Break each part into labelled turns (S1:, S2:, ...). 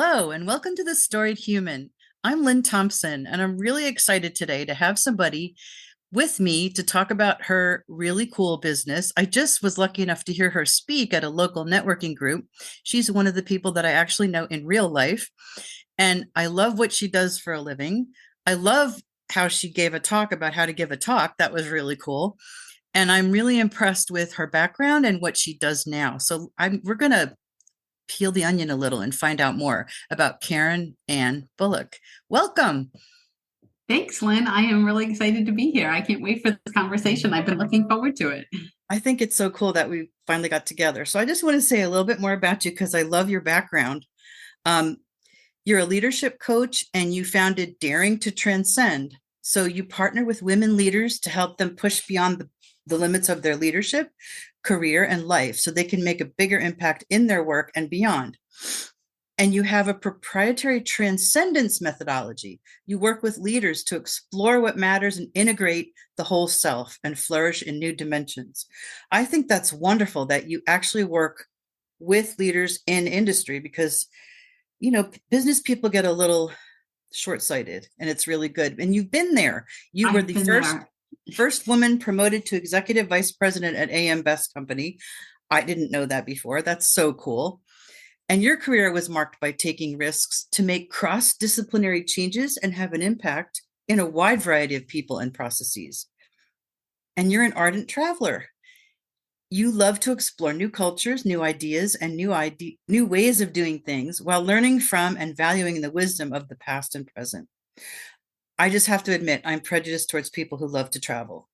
S1: Hello, and welcome to The Storied Human. I'm Lynn Thompson, and I'm really excited today to have somebody with me to talk about her really cool business. I just was lucky enough to hear her speak at a local networking group. She's one of the people that I actually know in real life, and I love what she does for a living. I love how she gave a talk about how to give a talk. That was really cool. And I'm really impressed with her background and what she does now. So we're going to peel the onion a little and find out more about Karen Ann Bulluck. Welcome.
S2: Thanks, Lynn. I am really excited to be here. I can't wait for this conversation. I've been looking forward to it.
S1: I think it's so cool that we finally got together. So I just want to say a little bit more about you because I love your background. Um, you're a leadership coach and you founded Daring to Transcend. So you partner with women leaders to help them push beyond the limits of their leadership, career, and life so they can make a bigger impact in their work and beyond. And you have a proprietary transcendence methodology. You work with leaders to explore what matters and integrate the whole self and flourish in new dimensions. I think that's wonderful that you actually work with leaders in industry because, business people get a little short-sighted and it's really good. And you've been there. You were
S2: I've
S1: the
S2: been
S1: first woman promoted to executive vice president at AM Best Company. I didn't know that before. That's so cool. And your career was marked by taking risks to make cross-disciplinary changes and have an impact in a wide variety of people and processes. And you're an ardent traveler. You love to explore new cultures, new ideas, and new ways of doing things while learning from and valuing the wisdom of the past and present. I just have to admit, I'm prejudiced towards people who love to travel.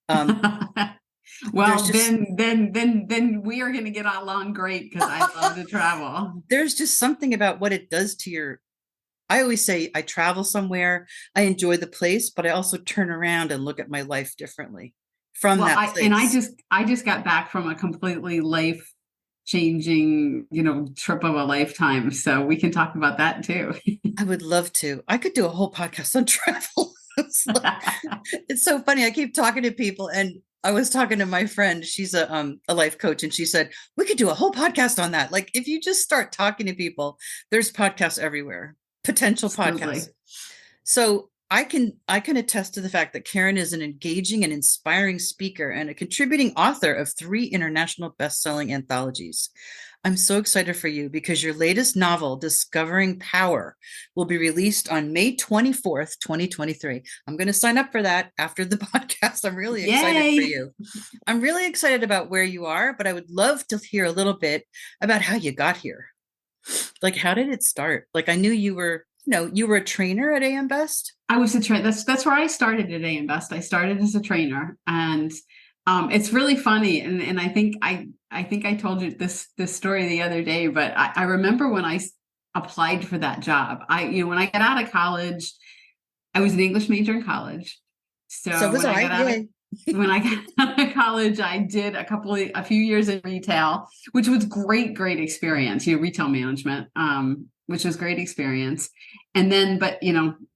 S2: Well, then we are going to get along great because I love to travel.
S1: There's just something about what it does to I always say I travel somewhere, I enjoy the place, but I also turn around and look at my life differently from
S2: Well,
S1: that place.
S2: I just got back from a completely life changing, trip of a lifetime. So we can talk about that too.
S1: I would love to. I could do a whole podcast on travel. It's so funny. I keep talking to people, and I was talking to my friend. She's a life coach, and she said we could do a whole podcast on that. Like if you just start talking to people, there's podcasts everywhere, potential podcasts.
S2: Absolutely.
S1: So I can attest to the fact that Karen is an engaging and inspiring speaker and a contributing author of 3 international best-selling anthologies. I'm so excited for you because your latest novel, Discovering Power, will be released on May 24th, 2023. I'm going to sign up for that after the podcast. I'm really excited for
S2: Yay.
S1: you. I'm really excited about where you are, but I would love to hear a little bit about how you got here. Like, how did it start? Like, I knew you were a trainer at AM Best.
S2: I was a trainer. That's where I started at AM Best. I started as a trainer, and it's really funny. And I think I told you this story the other day, but I remember when I applied for that job. When I got out of college, I was an English major in college.
S1: So
S2: So
S1: was I.
S2: when I got out of college, I did a few years in retail, which was great experience. Retail management, which was great experience. And then, but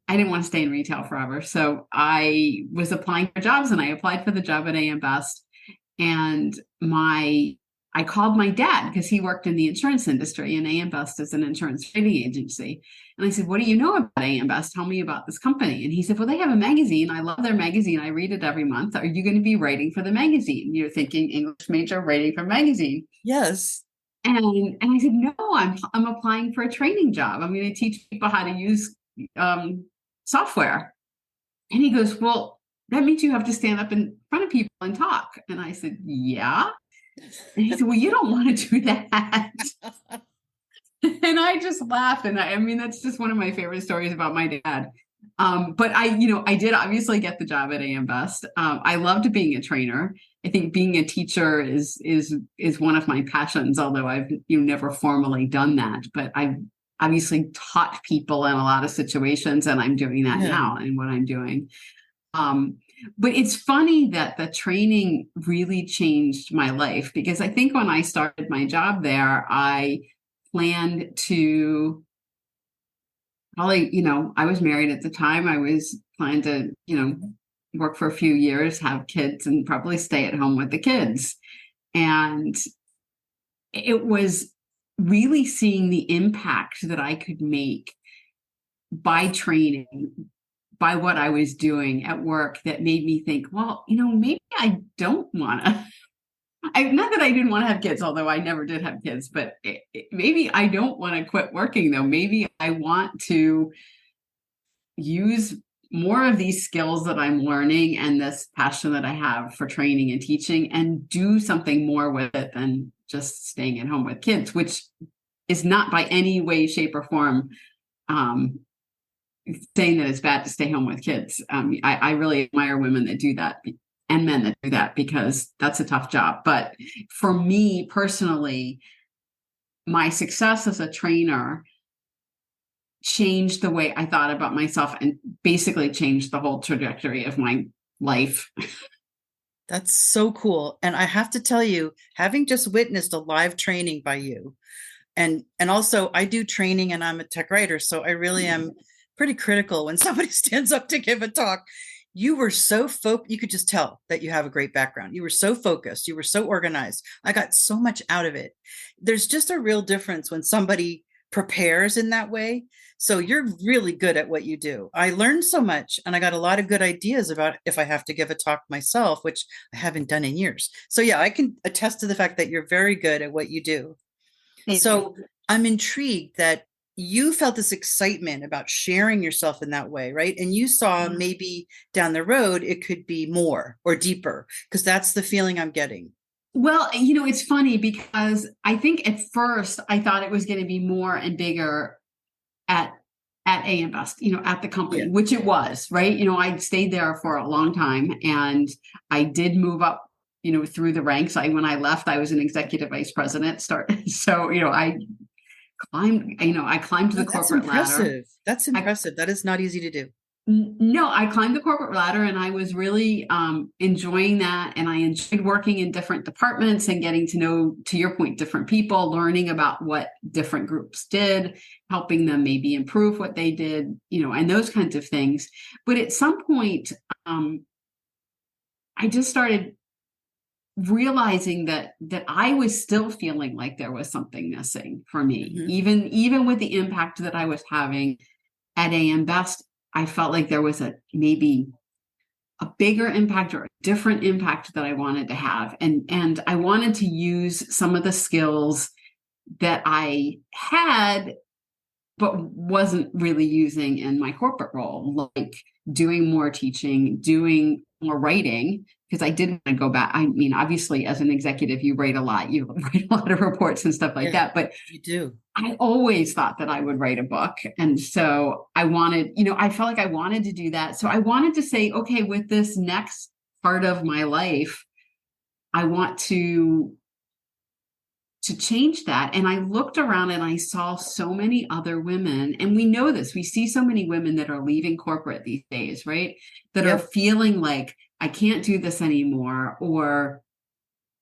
S2: I didn't want to stay in retail forever, so I was applying for jobs, and I applied for the job at AM Best. And I called my dad because he worked in the insurance industry, and AM Best is an insurance trading agency. And I said, "What do you know about AM Best? Tell me about this company." And he said, "Well, they have a magazine. I love their magazine. I read it every month. Are you going to be writing for the magazine?" You're thinking English major writing for magazine.
S1: Yes.
S2: And I said, "No, I'm applying for a training job. I'm going to teach people how to use software." And he goes, "Well, that means you have to stand up in front of people and talk." And I said, "Yeah." And he said, "Well, you don't want to do that." And I just laughed. And I mean, that's just one of my favorite stories about my dad. But I did obviously get the job at AM Best. I loved being a trainer. I think being a teacher is one of my passions, although I've never formally done that. But I've obviously taught people in a lot of situations, and I'm doing that now in what I'm doing. But it's funny that the training really changed my life, because I think when I started my job there, I planned to probably, I was married at the time. I was planning to, work for a few years, have kids, and probably stay at home with the kids. And it was really seeing the impact that I could make by training, by what I was doing at work, that made me think, well, maybe I don't want to. Not that I didn't want to have kids, although I never did have kids, but maybe I don't want to quit working, though. Maybe I want to use more of these skills that I'm learning and this passion that I have for training and teaching, and do something more with it than just staying at home with kids, which is not by any way, shape, or form saying that it's bad to stay home with kids. I really admire women that do that and men that do that, because that's a tough job. But for me personally, my success as a trainer changed the way I thought about myself and basically changed the whole trajectory of my life.
S1: That's so cool. And I have to tell you, having just witnessed a live training by you, and also I do training and I'm a tech writer, so I really am pretty critical when somebody stands up to give a talk. You were so you could just tell that you have a great background. You were so focused. You were so organized. I got so much out of it. There's just a real difference when somebody prepares in that way. So you're really good at what you do. I learned so much, and I got a lot of good ideas about if I have to give a talk myself, which I haven't done in years. So yeah, I can attest to the fact that you're very good at what you do. So I'm intrigued that you felt this excitement about sharing yourself in that way, right? And you saw maybe down the road, it could be more or deeper, because that's the feeling I'm getting.
S2: Well, it's funny because I think at first I thought it was going to be more and bigger at AM Best, at the company, which it was, right? I stayed there for a long time, and I did move up, through the ranks. When I left, I was an executive vice president. So, I climbed to the corporate ladder.
S1: That's impressive. That is not easy to do.
S2: No, I climbed the corporate ladder, and I was really enjoying that. And I enjoyed working in different departments and getting to know, to your point, different people, learning about what different groups did, helping them maybe improve what they did, and those kinds of things. But at some point, I just started realizing that I was still feeling like there was something missing for me, even with the impact that I was having at AM Best. I felt like there was maybe a bigger impact or a different impact that I wanted to have. And I wanted to use some of the skills that I had, but wasn't really using in my corporate role, like doing more teaching, doing more writing, because I didn't want to go back. I mean, obviously, as an executive, you write a lot of reports and stuff like that, but
S1: you do.
S2: I always thought that I would write a book. And so I wanted, I felt like I wanted to do that. So I wanted to say, okay, with this next part of my life, I want to change that. And I looked around and I saw so many other women, and we know this, we see so many women that are leaving corporate these days, right? That are feeling like, I can't do this anymore, or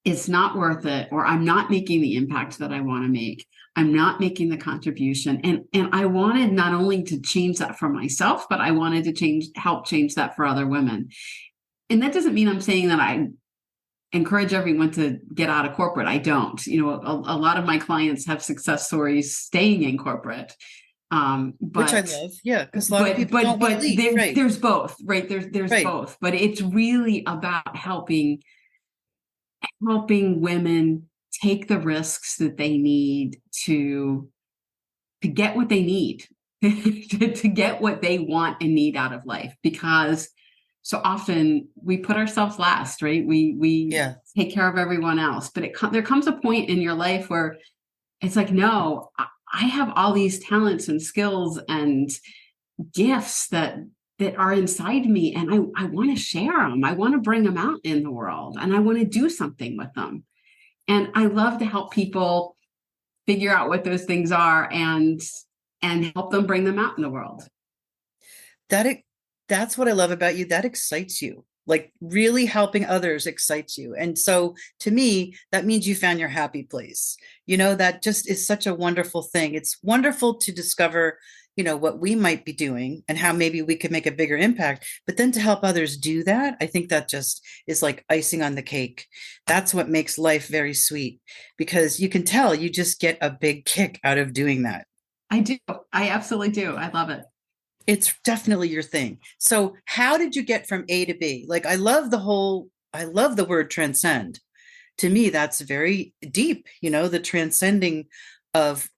S2: it's not worth it, or I'm not making the impact that I want to make. I'm not making the contribution. And I wanted not only to change that for myself, but I wanted to help change that for other women. And that doesn't mean I'm saying that I encourage everyone to get out of corporate. I don't. A lot of my clients have success stories staying in corporate.
S1: Which I love. Yeah. Because a lot of people don't want to leave. Right.
S2: There's both, right? There's both, but it's really about helping women take the risks that they need to get what they need, to get what they want and need out of life. Because so often we put ourselves last, right? We take care of everyone else, but there comes a point in your life where it's like, no, I have all these talents and skills and gifts that are inside me, and I want to share them. I want to bring them out in the world, and I want to do something with them. And I love to help people figure out what those things are and help them bring them out in the world.
S1: That's what I love about you. That excites you. Like, really helping others excites you. And so to me, that means you found your happy place. That just is such a wonderful thing. It's wonderful to discover what we might be doing and how maybe we could make a bigger impact. But then to help others do that, I think that just is like icing on the cake. That's what makes life very sweet, because you can tell you just get a big kick out of doing that.
S2: I do. I absolutely do. I love it.
S1: It's definitely your thing. So how did you get from A to B? Like, I love the word transcend. To me, that's very deep, the transcending of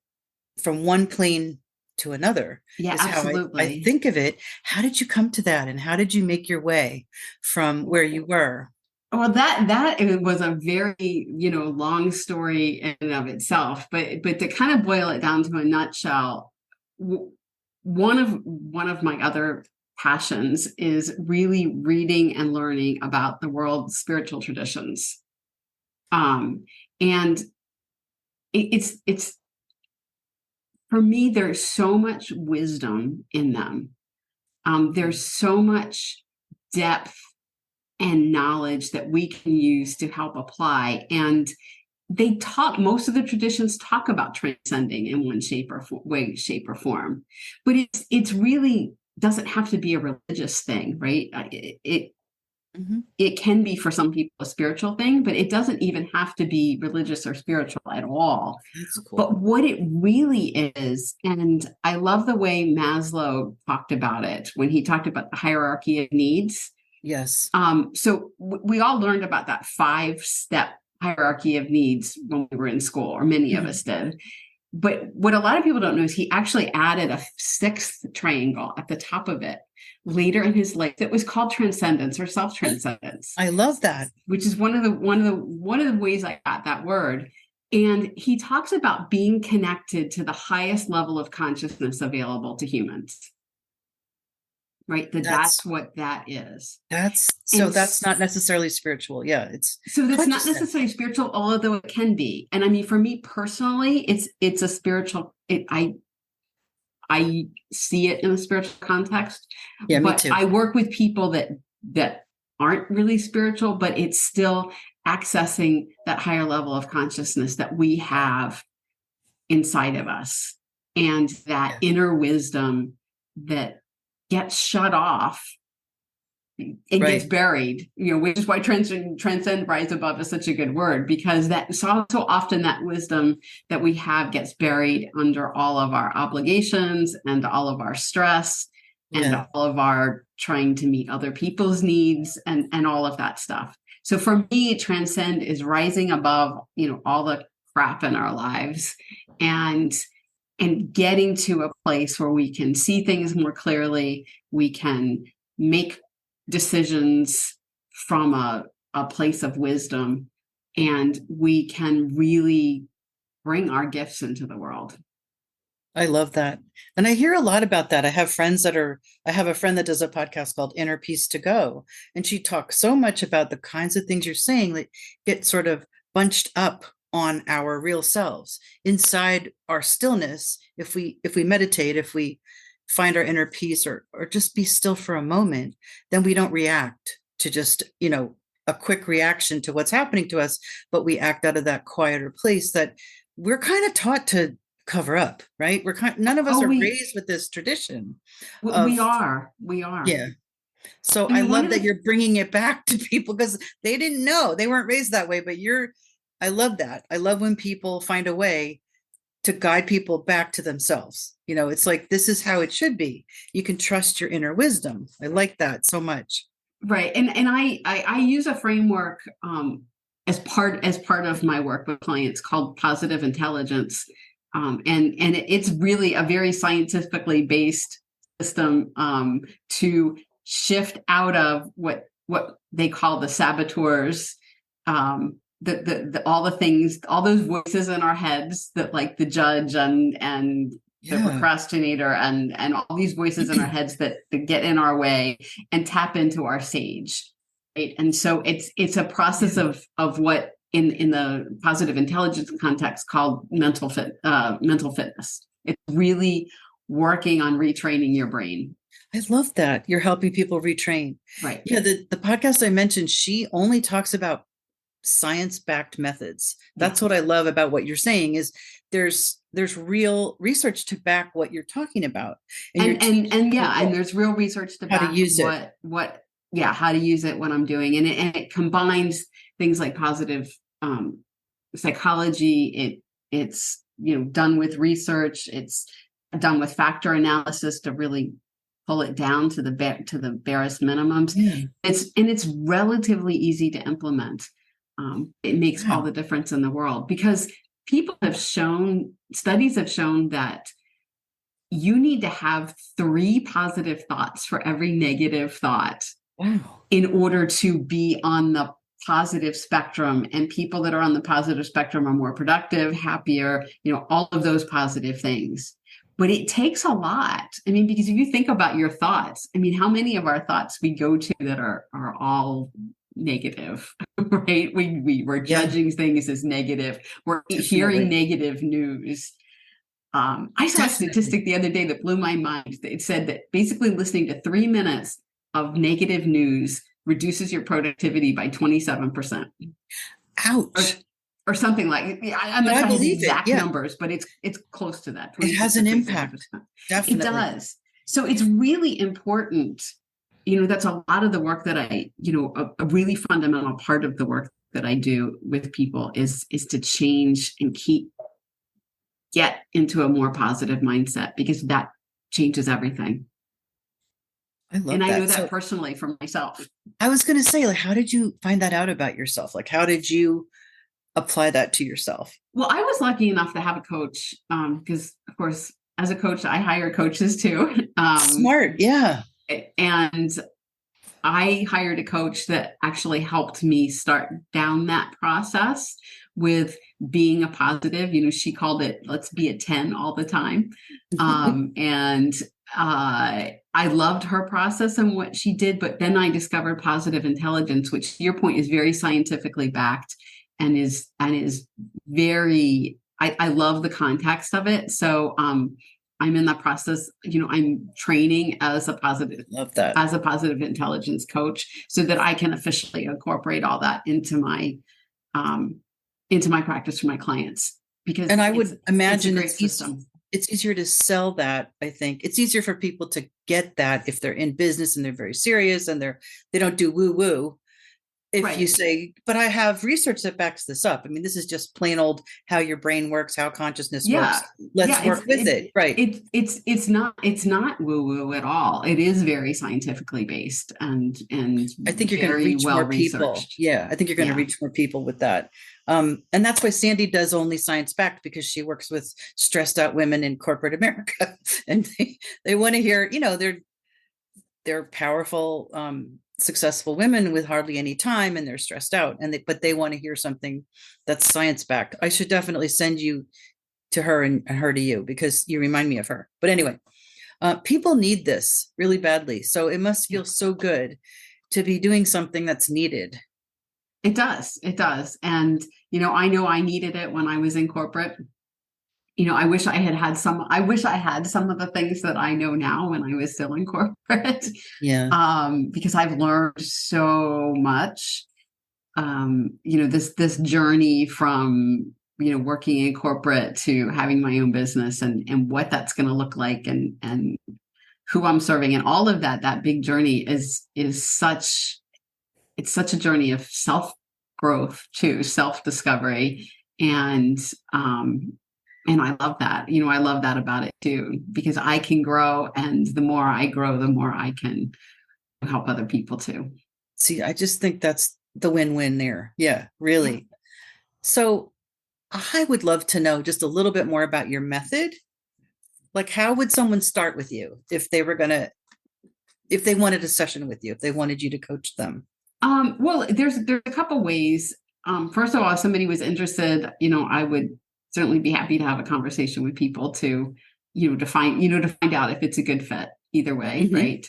S1: from one plane to another
S2: Yeah,
S1: is how I
S2: absolutely.
S1: think of it. How did you come to that? And how did you make your way from where you were?
S2: Well, that it was a very, long story in and of itself. But to kind of boil it down to a nutshell, one of my other passions is really reading and learning about the world's spiritual traditions. And it's for me, there's so much wisdom in them. There's so much depth and knowledge that we can use to help apply. And most of the traditions talk about transcending in one shape or form, but it's really doesn't have to be a religious thing, right?
S1: Mhm.
S2: It can be for some people a spiritual thing, but it doesn't even have to be religious or spiritual at all.
S1: That's cool.
S2: But what it really is, and I love the way Maslow talked about it when he talked about the hierarchy of needs.
S1: Yes.
S2: So we all learned about that 5-step hierarchy of needs when we were in school, or many of us did. But what a lot of people don't know is he actually added a 6th triangle at the top of it later in his life that was called transcendence or self-transcendence.
S1: I love that.
S2: Which is one of the ways I got that word. And he talks about being connected to the highest level of consciousness available to humans. Right? That's what that is.
S1: That's not necessarily spiritual. Yeah, it's
S2: so that's not necessarily spiritual, although it can be. And I mean, for me personally, it's a spiritual. I see it in a spiritual context.
S1: Yeah, me
S2: but
S1: too.
S2: I work with people that aren't really spiritual, but it's still accessing that higher level of consciousness that we have inside of us, and that inner wisdom that gets shut off and gets buried, which is why transcend, rise above is such a good word, because that so often that wisdom that we have gets buried under all of our obligations and all of our stress and all of our trying to meet other people's needs and all of that stuff. So for me, transcend is rising above, all the crap in our lives and getting to a place where we can see things more clearly. We can make decisions from a place of wisdom, and we can really bring our gifts into the world.
S1: I love that. And I hear a lot about that. I have a friend that does a podcast called Inner Peace to Go. And she talks so much about the kinds of things you're saying that get sort of bunched up on our real selves inside our stillness. If we meditate, if we find our inner peace or just be still for a moment, then we don't react to just, a quick reaction to what's happening to us, but we act out of that quieter place that we're kind of taught to cover up, right? None of us are raised with this tradition.
S2: We are.
S1: Yeah. So I love that you're bringing it back to people, because they didn't know, they weren't raised that way, but I love that. I love when people find a way to guide people back to themselves. It's like, this is how it should be. You can trust your inner wisdom. I like that so much.
S2: Right. And I use a framework as part of my work with clients called positive intelligence. And it's really a very scientifically based system to shift out of what they call the saboteurs, all the things, all those voices in our heads that, like the judge and the procrastinator and all these voices in our heads that get in our way, and tap into our sage. Right. And so it's a process of what in the positive intelligence context called mental fitness. It's really working on retraining your brain.
S1: I love that. You're helping people retrain.
S2: Right.
S1: Yeah. The podcast I mentioned, she only talks about science-backed methods.
S2: Yeah.
S1: That's what I love about what you're saying is there's real research to back what you're talking about.
S2: And yeah, and there's real research to
S1: how to
S2: back
S1: use it.
S2: yeah, how to use it, what I'm doing. And it combines things like positive psychology. It's, done with research. It's done with factor analysis to really pull it down to the barest minimums.
S1: Yeah.
S2: It's relatively easy to implement. It makes all the difference in the world because studies have shown that you need to have 3 positive thoughts for every negative thought.
S1: Wow.
S2: In order to be on the positive spectrum. And people that are on the positive spectrum are more productive, happier, all of those positive things. But it takes a lot. I mean, because if you think about your thoughts, I mean, how many of our thoughts we go to that are all negative, right? We're judging things as negative. We're hearing negative news. I saw a statistic the other day that blew my mind. It said that basically listening to 3 minutes of negative news reduces your productivity by 27%.
S1: Ouch.
S2: Or something like. I'm not trying to the exact numbers, but it's close to that.
S1: It has an impact. Definitely.
S2: It does. So it's really important. That's a lot of the work that I, a really fundamental part of the work that I do with people is to change and get into a more positive mindset, because that changes everything.
S1: I love
S2: and
S1: that.
S2: I know that personally for myself.
S1: I was going to say, like, how did you find that out about yourself? Like, how did you apply that to yourself?
S2: Well, I was lucky enough to have a coach, because of course, as a coach, I hire coaches too.
S1: Smart. Yeah.
S2: And I hired a coach that actually helped me start down that process with being a positive. She called it, let's be a 10 all the time. And I loved her process and what she did, but then I discovered positive intelligence, which to your point is very scientifically backed and is very, I love the context of it. So, I'm in that process, I'm training as a positive intelligence coach so that I can officially incorporate all that into my practice for my clients. Because
S1: I would imagine
S2: it's system.
S1: It's easier to sell that. I think it's easier for people to get that if they're in business and they're very serious and they don't do woo woo. If you say, but I have research that backs this up. I mean, this is just plain old how your brain works, how consciousness works. Let's work with it. Right.
S2: It's not woo woo at all. It is very scientifically based and
S1: I think you're going to reach more people. Yeah. I think you're going to reach more people with that. And that's why Sandy does only science backed, because she works with stressed out women in corporate America, and they want to hear, they're powerful, successful women with hardly any time, and they're stressed out, but they want to hear something that's science backed. I should definitely send you to her and her to you, because you remind me of her. But anyway, people need this really badly. So it must feel so good to be doing something that's needed.
S2: It does. And, I know I needed it when I was in corporate. I wish I had some of the things that I know now when I was still in corporate.
S1: Yeah.
S2: Because I've learned so much. This journey from, working in corporate to having my own business and what that's going to look like and who I'm serving and all of that big journey is such a journey of self-growth too, self-discovery. And I love that. I love that about it too, because I can grow, and the more I grow, the more I can help other people too.
S1: See, I just think that's the win-win there. Yeah, really. Yeah. So I would love to know just a little bit more about your method. Like, how would someone start with you if they wanted a session with you, if they wanted you to coach them?
S2: Well, there's a couple ways. First of all, if somebody was interested, I would certainly be happy to have a conversation with people to find out if it's a good fit either way. Mm-hmm. Right.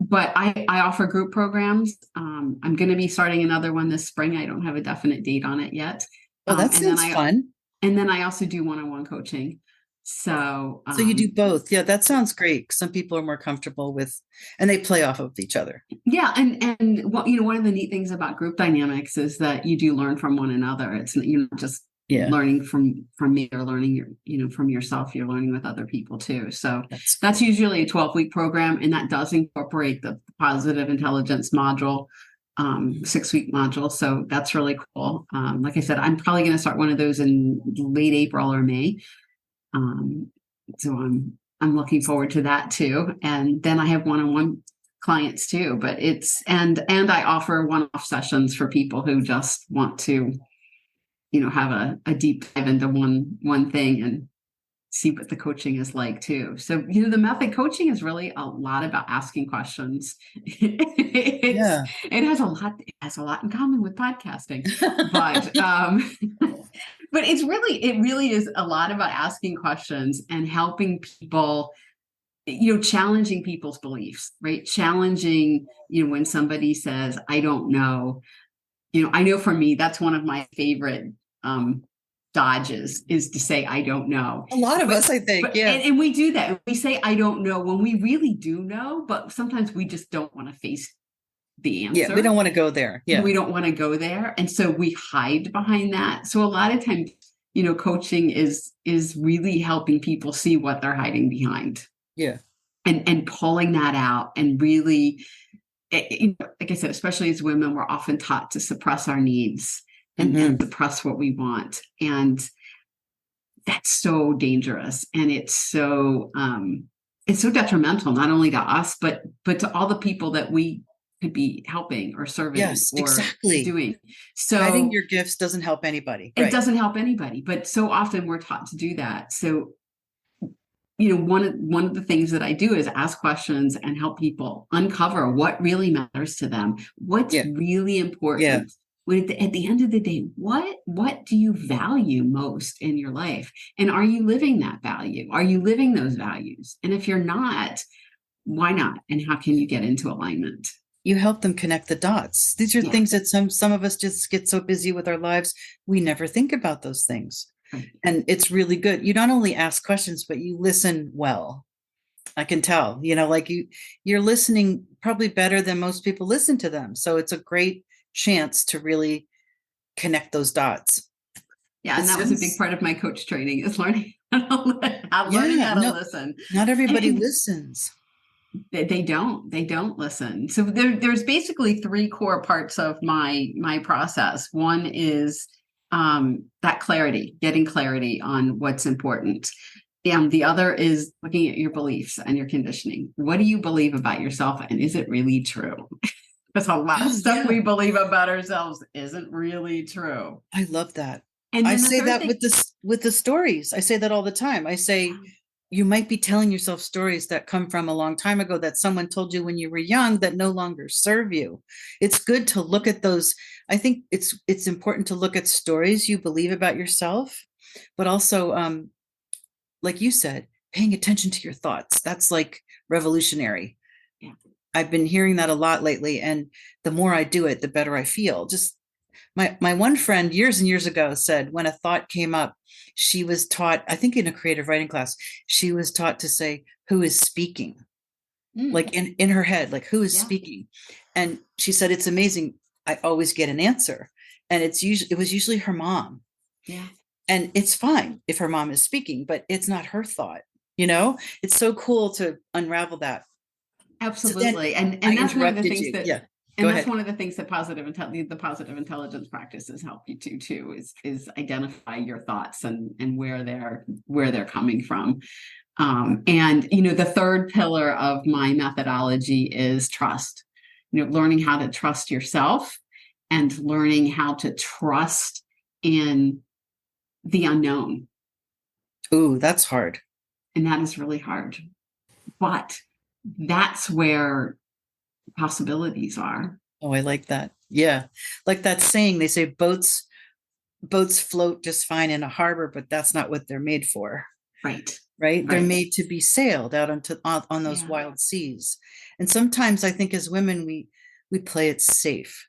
S2: But I offer group programs. I'm going to be starting another one this spring. I don't have a definite date on it yet.
S1: Oh, that sounds fun.
S2: And then I also do one-on-one coaching. So,
S1: So you do both. Yeah, that sounds great. Some people are more comfortable with, and they play off of each other.
S2: yeah, and what, one of the neat things about group dynamics is that you do learn from one another. You're not just
S1: Yeah,
S2: learning from me or learning from yourself. You're learning with other people too. So
S1: that's
S2: that's
S1: cool.
S2: usually a 12-week program, and that does incorporate the positive intelligence module, 6-week module. So that's really cool. Like I said, I'm probably going to start one of those in late April or May. Um, so I'm looking forward to that too. And then I have one-on-one clients too, but and I offer one-off sessions for people who just want to, have a deep dive into one thing and see what the coaching is like too. So, the method coaching is really a lot about asking questions.
S1: Yeah.
S2: It has a lot in common with podcasting, but but it really is a lot about asking questions and helping people, challenging people's beliefs, right? Challenging, when somebody says, I don't know, I know for me, that's one of my favorite dodges, is to say, I don't know.
S1: A lot of
S2: But,
S1: us, I think.
S2: but
S1: Yeah.
S2: and we do that. We say, I don't know, when we really do know, but sometimes we just don't want to face the
S1: Yeah. We
S2: answer.
S1: don't want to go there. Yeah.
S2: We don't want to go there. And so we hide behind that. So a lot of times, coaching is really helping people see what they're hiding behind.
S1: Yeah.
S2: And pulling that out, and really, like I said, especially as women, we're often taught to suppress our needs and suppress what we want. And that's so dangerous. And it's so detrimental, not only to us, but to all the people that we could be helping or serving
S1: Yes,
S2: or
S1: exactly.
S2: doing.
S1: Hiding
S2: So
S1: your gifts doesn't help anybody.
S2: it
S1: Right.
S2: doesn't help anybody, but so often we're taught to do that. So, one of the things that I do is ask questions and help people uncover what really matters to them, what's
S1: Yeah.
S2: really
S1: Yeah.
S2: important. At the end of the day, what do you value most in your life? And are you living that value? Are you living those values? And if you're not, why not? And how can you get into alignment?
S1: You help them connect the dots. These are
S2: Yeah.
S1: things that some of us just get so busy with our lives, we never think about those things.
S2: Right.
S1: And it's really good. You not only ask questions, but you listen well. I can tell, like you're listening probably better than most people listen to them. So it's a great chance to really connect those dots.
S2: Yeah, and that was a big part of my coach training, is learning how to listen.
S1: Not everybody
S2: And
S1: listens.
S2: they don't listen. So there's basically three core parts of my process. One is that clarity, getting clarity on what's important. And the other is looking at your beliefs and your conditioning. What do you believe about yourself, and is it really true? Because a lot of stuff we believe about ourselves isn't really true.
S1: I love that.
S2: And
S1: I
S2: then
S1: say that with the stories. I say that all the time. I say, you might be telling yourself stories that come from a long time ago that someone told you when you were young that no longer serve you. It's good to look at those. I think it's important to look at stories you believe about yourself, but also, like you said, paying attention to your thoughts. That's like revolutionary.
S2: Yeah.
S1: I've been hearing that a lot lately, and the more I do it, the better I feel. Just my one friend years and years ago said when a thought came up, she was taught, I think in a creative writing class, she was taught to say, who is speaking? Like in her head, like who is speaking? And she said, it's amazing. I always get an answer. And it was usually her mom.
S2: Yeah.
S1: And it's fine if her mom is speaking, but it's not her thought. It's so cool to unravel that.
S2: Absolutely.
S1: So
S2: and that's one of the things
S1: one
S2: of the things that the positive intelligence practices help you too, is identify your thoughts and where they're coming from. And the third pillar of my methodology is trust. Learning how to trust yourself and learning how to trust in the unknown.
S1: Ooh, that's hard.
S2: And that is really hard. But that's where possibilities are.
S1: Oh, I like that. Yeah. Like that saying, they say boats float just fine in a harbor, but that's not what they're made for.
S2: Right.
S1: They're made to be sailed out on those wild seas. And sometimes I think as women, we play it safe.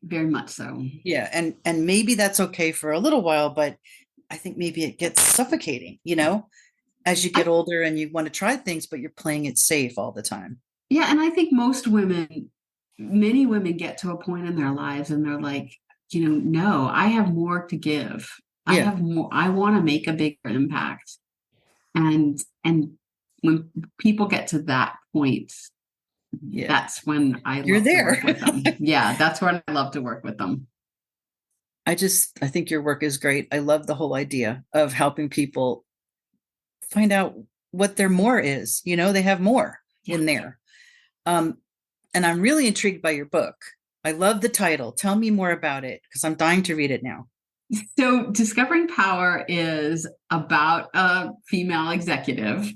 S2: Very much so.
S1: Yeah. And maybe that's okay for a little while, but I think maybe it gets suffocating, as you
S2: I,
S1: get older and you want to try things, but you're playing it safe all the time.
S2: yeah, and I think many women get to a point in their lives and they're like, no, I have more to give. I
S1: Yeah.
S2: have more, I want to make a bigger impact. And when people get to that point,
S1: Yeah.
S2: that's when I
S1: You're
S2: love to
S1: there.
S2: work with them. Yeah, that's when I love to work with them.
S1: I think your work is great. I love the whole idea of helping people find out what their more is. They have more
S2: Yeah.
S1: in there. Um, and I'm really intrigued by your book. I love the title. Tell me more about it because I'm dying to read it now.
S2: So, Discovering Power is about a female executive,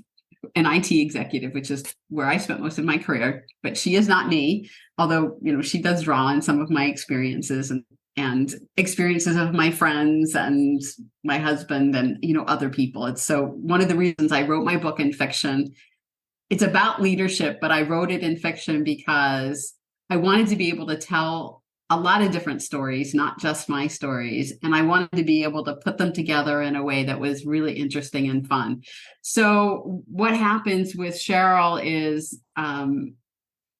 S2: an IT executive, which is where I spent most of my career. But she is not me, although she does draw on some of my experiences and experiences of my friends and my husband and other people. It's so one of the reasons I wrote my book in fiction. It's about leadership, but I wrote it in fiction because I wanted to be able to tell a lot of different stories, not just my stories. And I wanted to be able to put them together in a way that was really interesting and fun. So what happens with Cheryl is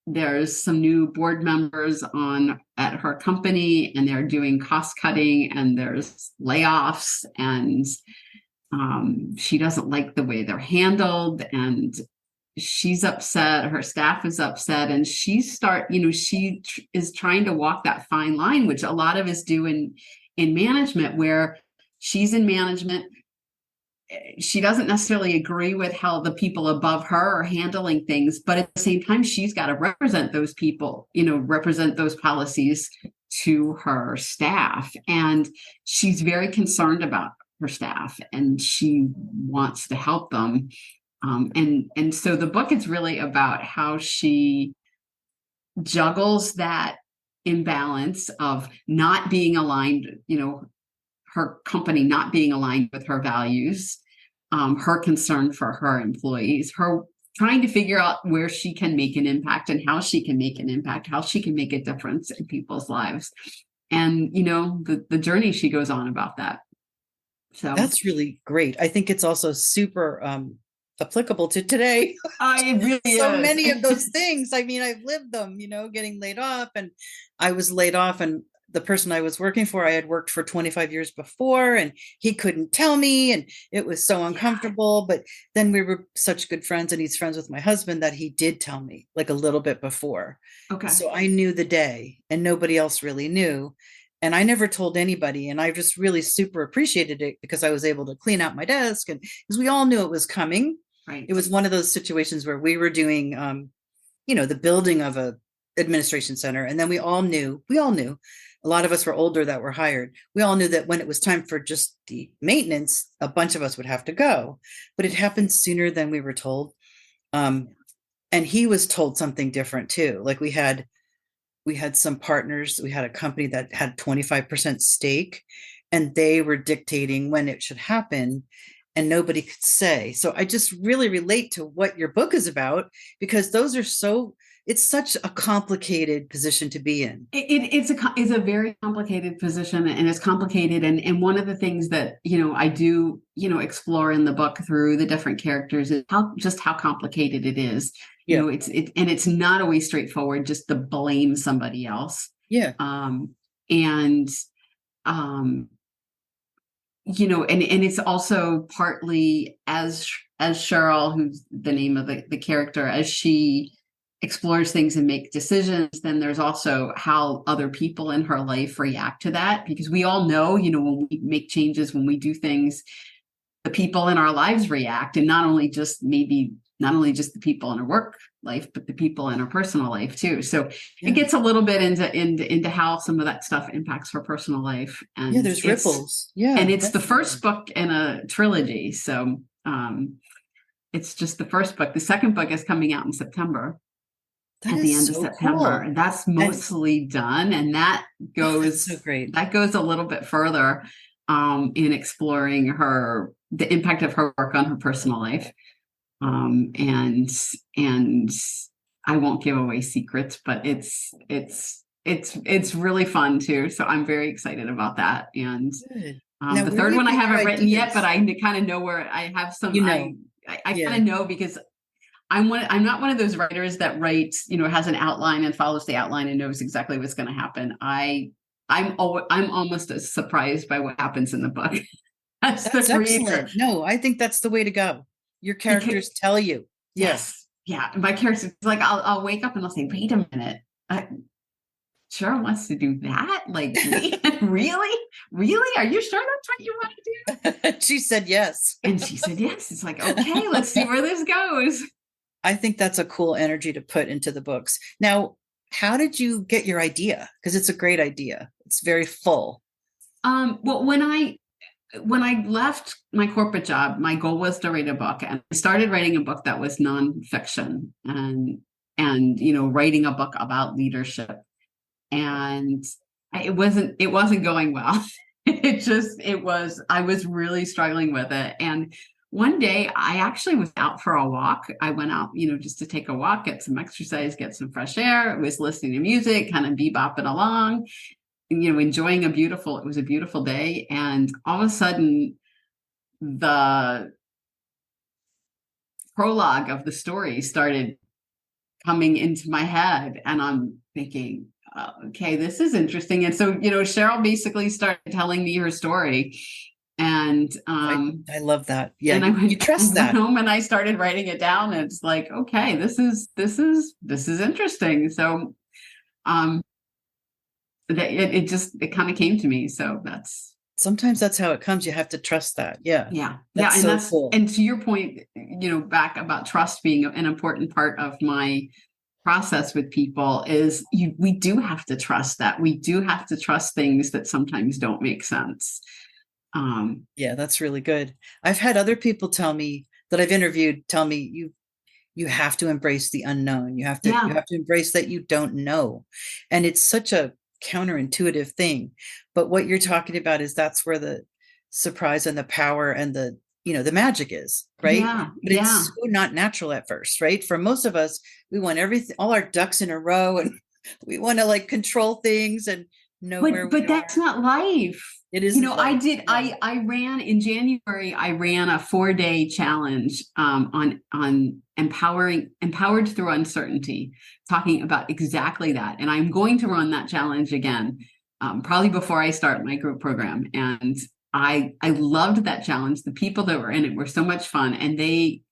S2: there's some new board members at her company, and they're doing cost cutting, and there's layoffs, and she doesn't like the way they're handled, and she's upset, her staff is upset, and she is trying to walk that fine line, which a lot of us do in management, where she's in management. She doesn't necessarily agree with how the people above her are handling things, but at the same time, she's got to represent those people, represent those policies to her staff. And she's very concerned about her staff, and she wants to help them. And so the book is really about how she juggles that imbalance of not being aligned, her company not being aligned with her values, her concern for her employees, her trying to figure out where she can make an impact and how she can make an impact, how she can make a difference in people's lives. And, the journey she goes on about that. So
S1: That's really great. I think it's also super applicable to today.
S2: it really
S1: So
S2: is.
S1: many of those things. I mean, I've lived them, getting laid off, and I was laid off, and the person I was working for, I had worked for 25 years before, and he couldn't tell me, and it was so uncomfortable. But then we were such good friends, and he's friends with my husband, that he did tell me like a little bit before.
S2: Okay.
S1: So I knew the day, and nobody else really knew. And I never told anybody. And I just really super appreciated it because I was able to clean out my desk, and because we all knew it was coming.
S2: Right.
S1: It was one of those situations where we were doing, the building of a administration center. And then we all knew, a lot of us were older that were hired. We all knew that when it was time for just the maintenance, a bunch of us would have to go, but it happened sooner than we were told. And he was told something different too. Like we had some partners, we had a company that had 25% stake, and they were dictating when it should happen, and nobody could say. So I just really relate to what your book is about, because it's such a complicated position to be in.
S2: It's a very complicated position, and it's complicated. And one of the things that, I do, explore in the book through the different characters is how complicated it is.
S1: Yeah.
S2: It's not always straightforward just to blame somebody else.
S1: Yeah.
S2: And and it's also partly as Cheryl, who's the name of the character, as she explores things and make decisions, then there's also how other people in her life react to that, because we all know, when we make changes, when we do things, the people in our lives react, and not only just the people in our work life, but the people in our personal life too. So it gets a little bit into how some of that stuff impacts her personal life. And
S1: there's ripples. Yeah.
S2: And it's the first book in a trilogy. So it's just the first book. The second book is coming out in September. At the end of September. And that's mostly done. And that goes
S1: so great.
S2: That goes a little bit further in exploring the impact of her work on her personal life. And I won't give away secrets, but it's really fun too. So I'm very excited about that. And the third one I haven't written yet, but I kind of know where I have some. I kind of know, because I'm not one of those writers that writes, has an outline and follows the outline and knows exactly what's going to happen. I'm almost as surprised by what happens in the book as the
S1: That's
S2: reader.
S1: excellent. No, I think that's the way to go. Your characters
S2: Because,
S1: tell you.
S2: yes, yeah. My characters, like, I'll wake up and I'll say, wait a minute. Cheryl wants to do that? Like, really? Really? Are you sure that's what you want to do?
S1: She said yes.
S2: And she said yes. It's like, okay, let's see where this goes.
S1: I think that's a cool energy to put into the books. Now, how did you get your idea? Because it's a great idea. It's very full.
S2: Well, when I left my corporate job, my goal was to write a book, and I started writing a book that was nonfiction, and writing a book about leadership. And it wasn't going well. I was really struggling with it. And one day I actually was out for a walk. I went out, just to take a walk, get some exercise, get some fresh air. I was listening to music, kind of bebopping along, enjoying it was a beautiful day. And all of a sudden, the prologue of the story started coming into my head, and I'm thinking, okay, this is interesting. And so, Cheryl basically started telling me her story. And
S1: I love that. Yeah,
S2: and I went,
S1: you trust that.
S2: went home and I started writing it down. And it's like, okay, this is interesting. So that it kind of came to me. So
S1: Sometimes that's how it comes. You have to trust that. Yeah.
S2: Yeah.
S1: That's
S2: And
S1: so cool.
S2: and to your point, back about trust being an important part of my process with people, is we do have to trust that. We do have to trust things that sometimes don't make sense.
S1: Yeah, that's really good. I've had other people tell me that I've interviewed, tell me you have to embrace the unknown. You have to embrace that you don't know. And it's such a counterintuitive thing. But what you're talking about is that's where the surprise and the power and the magic is, right?
S2: Yeah.
S1: But it's so not natural at first, right? For most of us, we want everything, all our ducks in a row, and we want to like control things and know where we
S2: but that's not life.
S1: It is.
S2: I ran in January. I ran a 4-day challenge on empowered through uncertainty, talking about exactly that. And I'm going to run that challenge again, probably before I start my group program. And I loved that challenge. The people that were in it were so much fun, and they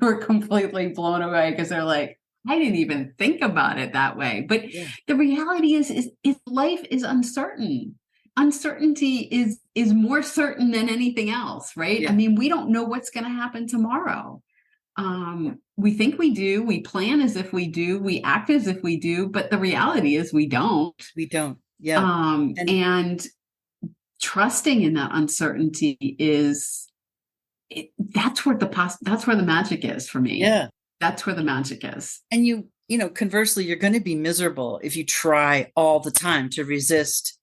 S2: were completely blown away, because they're like, I didn't even think about it that way. But the reality is life is uncertain. Uncertainty is more certain than anything else, right? Yeah. I mean, we don't know what's going to happen tomorrow. We think we do. We plan as if we do. We act as if we do. But the reality is we don't.
S1: We don't. Yeah.
S2: And trusting in that uncertainty that's where the magic is for me.
S1: Yeah.
S2: That's where the magic is.
S1: And conversely, you're going to be miserable if you try all the time to resist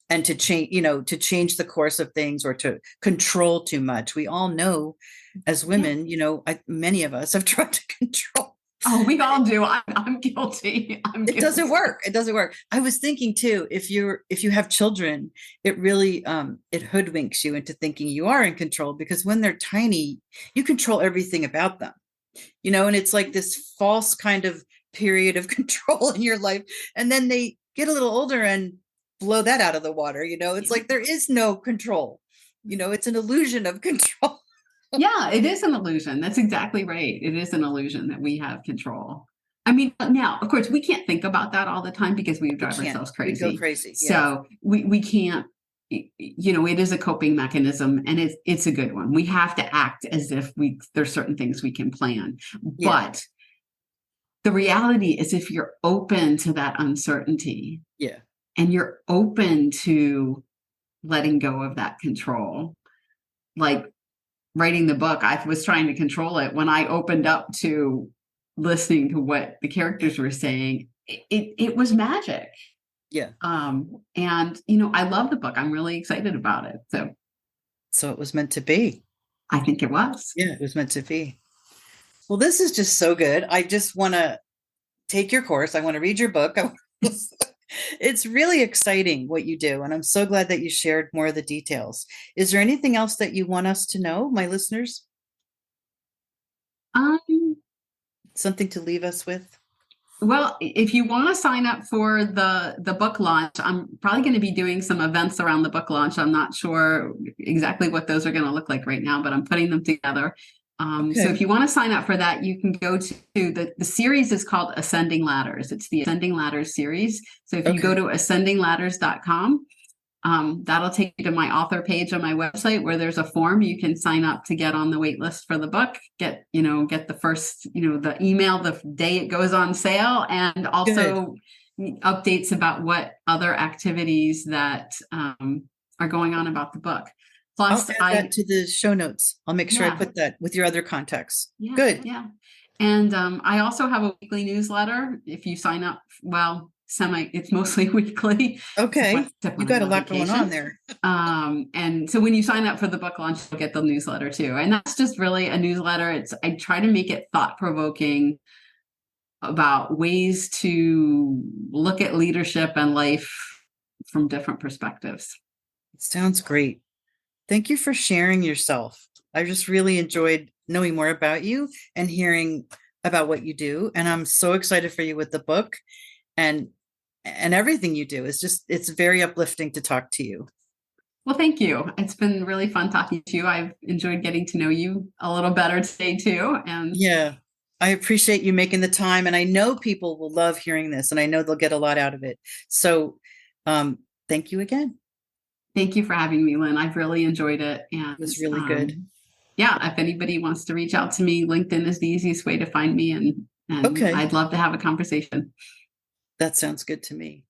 S1: and to change the course of things, or to control too much. We all know as women, many of us have tried to control.
S2: Oh, we all do. I'm guilty.
S1: It doesn't work. It doesn't work. I was thinking too, if you have children, it really, it hoodwinks you into thinking you are in control, because when they're tiny, you control everything about them, and it's like this false kind of period of control in your life. And then they get a little older and blow that out of the water. It's like there is no control. It's an illusion of control.
S2: Yeah, it is an illusion. That's exactly right. It is an illusion that we have control. I mean, now, of course, we can't think about that all the time, because we drive ourselves crazy.
S1: We go crazy. Yeah.
S2: So we can't, it is a coping mechanism, and it's a good one. We have to act as if there's certain things we can plan. Yeah. But the reality is, if you're open to that uncertainty, and you're open to letting go of that control, like writing the book, I was trying to control it. When I opened up to listening to what the characters were saying, it was magic.
S1: Yeah.
S2: And I love the book. I'm really excited about it.
S1: So it was meant to be.
S2: I think it was.
S1: Yeah, it was meant to be. Well, this is just so good. I just want to take your course. I want to read your book. It's really exciting what you do, and I'm so glad that you shared more of the details. Is there anything else that you want us to know, my listeners?
S2: Um,
S1: Something to leave us with?
S2: well, if you want to sign up for the book launch, I'm probably going to be doing some events around the book launch. I'm not sure exactly what those are going to look like right now, but I'm putting them together. So
S1: Okay.
S2: if you want to sign up for that, you can go to the series is called Ascending Ladders. It's the Ascending Ladders series. So if you go
S1: Okay.
S2: to ascendingladders.com, that'll take you to my author page on my website where there's a form you can sign up to get on the wait list for the book, get the first, the email the day it goes on sale, and
S1: Good.
S2: also updates about what other activities that are going on about the book.
S1: I'll
S2: Plus,
S1: add that to the show notes. I'll make sure I
S2: yeah,
S1: put that with your other contacts.
S2: yeah,
S1: Good.
S2: yeah. And I also have a weekly newsletter. If you sign up, well, it's mostly weekly,
S1: Okay.
S2: except
S1: You
S2: when
S1: got
S2: I'm
S1: a
S2: on
S1: lot going on
S2: vacation.
S1: there.
S2: And so when you sign up for the book launch, you'll get the newsletter too. And that's just really a newsletter. I try to make it thought provoking about ways to look at leadership and life from different perspectives.
S1: Sounds great. Thank you for sharing yourself. I just really enjoyed knowing more about you and hearing about what you do. And I'm so excited for you with the book and everything you do. It's very uplifting to talk to you.
S2: Well, thank you. It's been really fun talking to you. I've enjoyed getting to know you a little better today too. And
S1: Yeah. I appreciate you making the time, and I know people will love hearing this, and I know they'll get a lot out of it. So um, thank you again.
S2: thank you for having me, Lynn. I've really enjoyed it. And
S1: It was really good.
S2: yeah, if anybody wants to reach out to me, LinkedIn is the easiest way to find me, and
S1: Okay.
S2: I'd love to have a conversation.
S1: That sounds good to me.